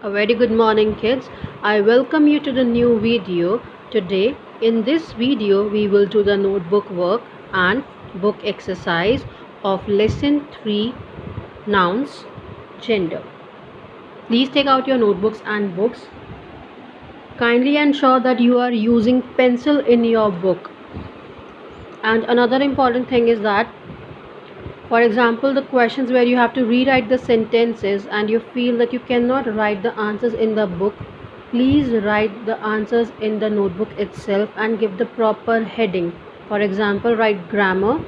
A very good morning, kids. I welcome you to the new video. Today in this video we will do the notebook work and book exercise of lesson 3, nouns, gender. Please take out your notebooks and books. Kindly ensure that you are using pencil in your book. And another important thing is that, for example, the questions where you have to rewrite the sentences and you feel that you cannot write the answers in the book, please write the answers in the notebook itself and give the proper heading. For example, write grammar,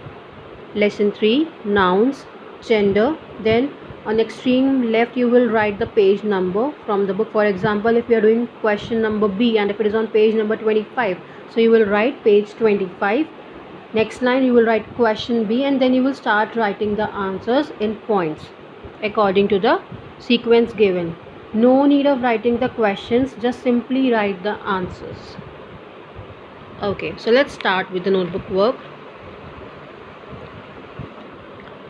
lesson 3, nouns, gender. Then on extreme left you will write the page number from the book. For example, if you are doing question number B and if it is on page number 25, so you will write page 25. Next line you will write question B and then you will start writing the answers in points according to the sequence given. No need of writing the questions, just simply write the answers. Okay, so let's start with the notebook work.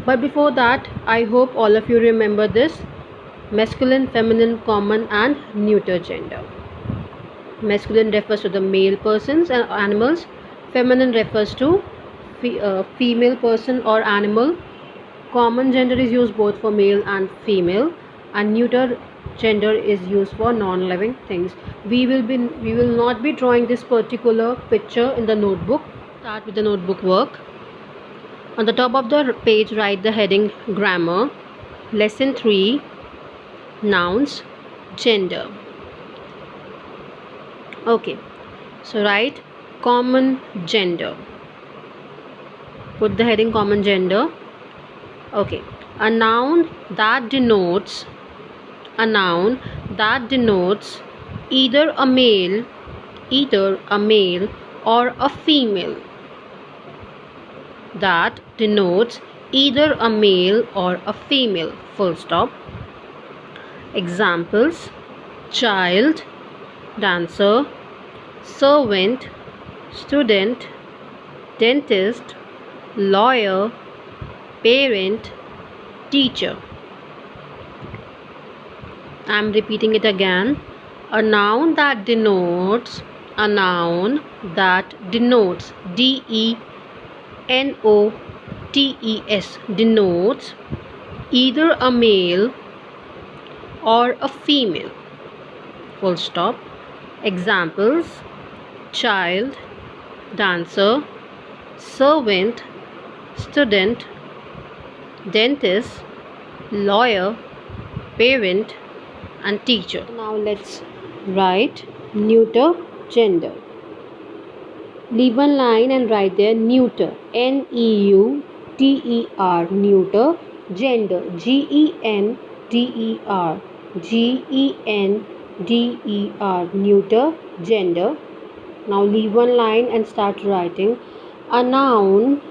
But before that, I hope all of you remember this: masculine, feminine, common and neuter gender. Masculine refers to the male persons and animals. Feminine refers to female person or animal. Common gender is used both for male and female, and neuter gender is used for non-living things. We will not be drawing this particular picture in the notebook. Start with the notebook work. On the top of the page write the heading grammar, lesson 3, nouns, gender. Okay, so write common gender. Put the heading common gender. Okay, a noun that denotes either a male or a female. That denotes either a male or a female. Full stop. Examples: child, dancer, servant, student, dentist, lawyer, parent, teacher. I am repeating it again. A noun that denotes denotes denotes either a male or a female. Full stop. Examples: child, dancer, servant, student, dentist, lawyer, parent and teacher. Now let's write neuter gender. Leave one line and write there neuter, N-E-U-T-E-R, neuter, gender, G-E-N-D-E-R, G-E-N-D-E-R, neuter gender. Now leave one line and start writing a noun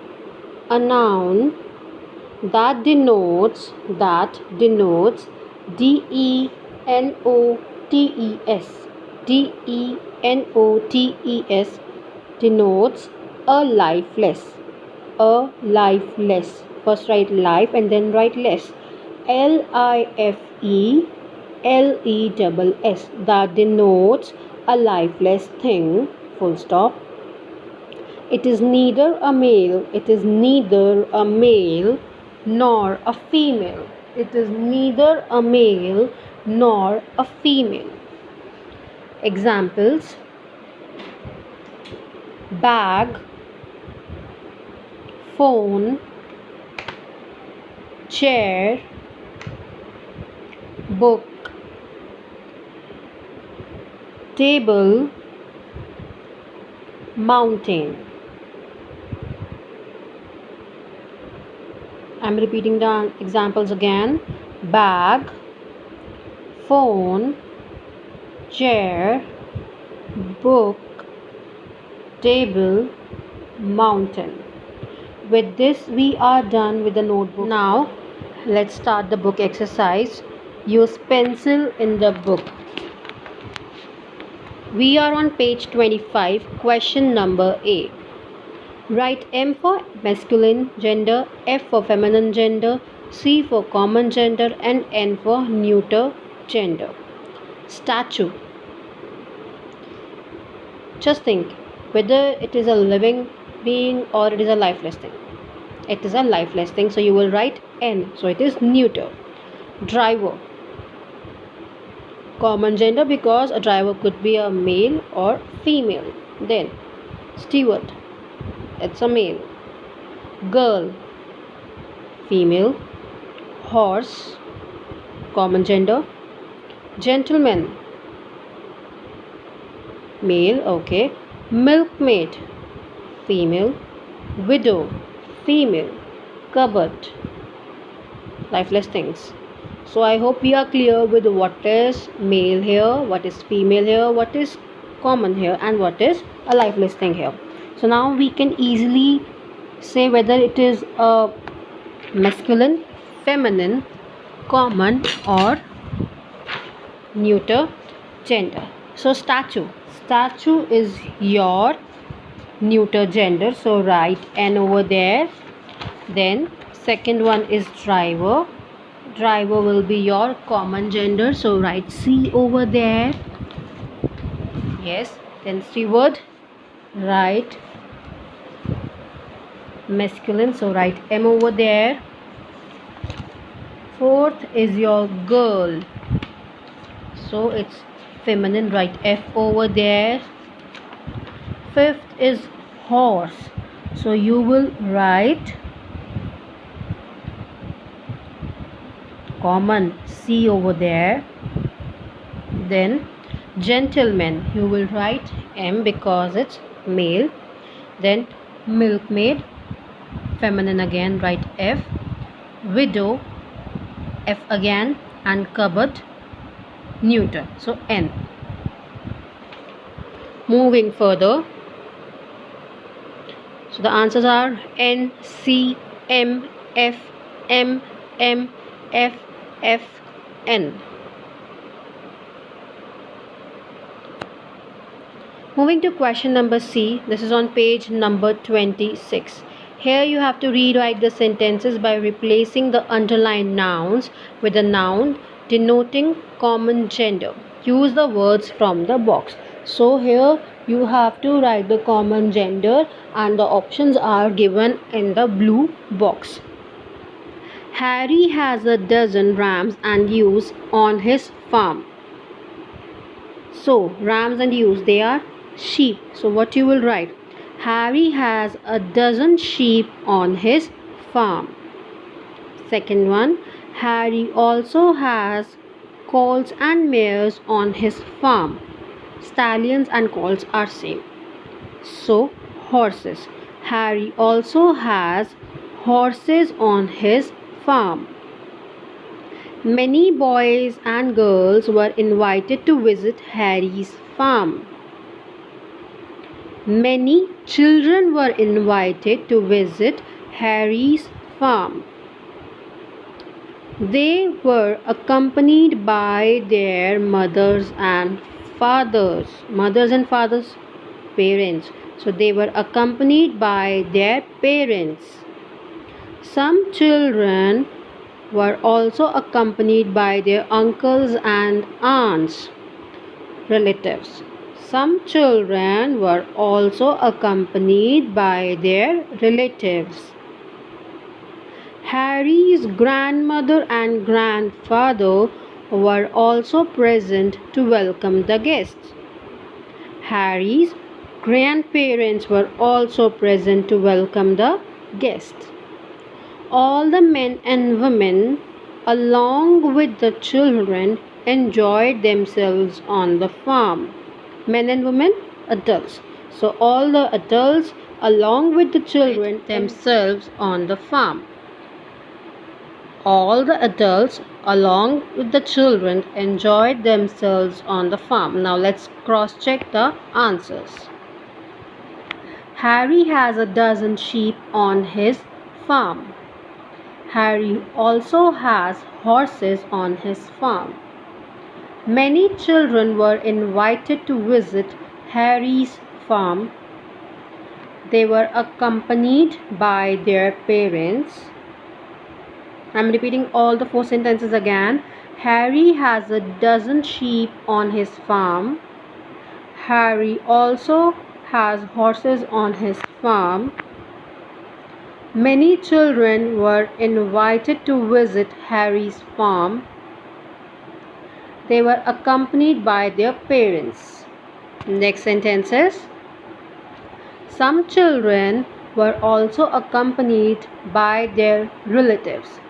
that denotes denotes denotes a lifeless. First write life and then write less, L-I-F-E-L-E-S-S, that denotes a lifeless thing. Full stop. It is neither a male nor a female. It is neither a male nor a female. Examples: bag, phone, chair, book, table, mountain. I'm repeating the examples again: bag, phone, chair, book, table, mountain. With this we are done with the notebook. Now let's start the book exercise. Use pencil in the book. We are on page 25, question number A. Write M for masculine gender, F for feminine gender, C for common gender and N for neuter gender. Statue. Just think whether it is a living being or it is a lifeless thing. It is a lifeless thing, so you will write N. So it is neuter. Driver. Common gender because a driver could be a male or female. Then steward. It's a male. Girl. Female. Horse. Common gender. Gentleman. Male. Okay. Milkmaid. Female. Widow. Female. Cupboard. Lifeless things. So I hope we are clear with what is male here, what is female here, what is common here, and what is a lifeless thing here. So now we can easily say whether it is a masculine, feminine, common, or neuter gender. So statue. Statue is your neuter gender. So write N over there. Then second one is driver. Driver will be your common gender, so write C over there. Yes. Then steward, write masculine, so write M over there. Fourth is your girl, so it's feminine, write F over there. Fifth is horse, so you will write common C over there. Then gentleman, you will write M because it's male. Then milkmaid, feminine again, write F. Widow, F again, and cupboard, neuter, so N. Moving further, so the answers are N, C, M, F, M, M, F, F, N. Moving to question number C, this is on page number 26. Here you have to rewrite the sentences by replacing the underlined nouns with a noun denoting common gender. Use the words from the box. So here you have to write the common gender and the options are given in the blue box. Harry has a dozen rams and ewes on his farm. So rams and ewes, they are sheep. So what you will write? Harry has a dozen sheep on his farm. Second one, Harry also has colts and mares on his farm. Stallions and colts are same. So horses. Harry also has horses on his farm. Many boys and girls were invited to visit Harry's farm. Many children were invited to visit Harry's farm. They were accompanied by their mothers and fathers. Mothers and fathers, parents. So they were accompanied by their parents. Some children were also accompanied by their uncles and aunts, relatives. Some children were also accompanied by their relatives. Harry's grandmother and grandfather were also present to welcome the guests. Harry's grandparents were also present to welcome the guests. All the men and women, along with the children, enjoyed themselves on the farm. Men and women, adults. So all the adults, along with the children, themselves on the farm. All the adults, along with the children, enjoyed themselves on the farm. Now let's cross-check the answers. Harry has a dozen sheep on his farm. Harry also has horses on his farm. Many children were invited to visit Harry's farm. They were accompanied by their parents. I'm repeating all the four sentences again. Harry has a dozen sheep on his farm. Harry also has horses on his farm. Many children were invited to visit Harry's farm. They were accompanied by their parents. Next sentence is, some children were also accompanied by their relatives.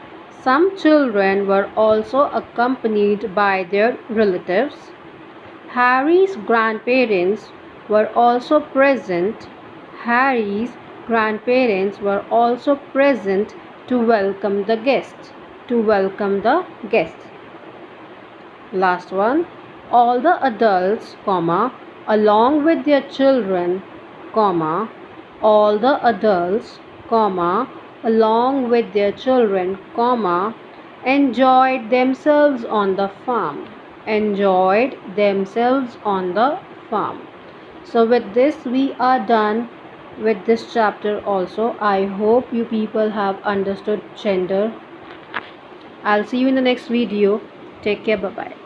Some children were also accompanied by their relatives. Harry's grandparents were also present. Harry's grandparents were also present to welcome the guests. Last one. All the adults, along with their children, all the adults, along with their children, enjoyed themselves on the farm. So with this we are done with this chapter also. I hope you people have understood gender. I'll see you in the next video. Take care. Bye bye.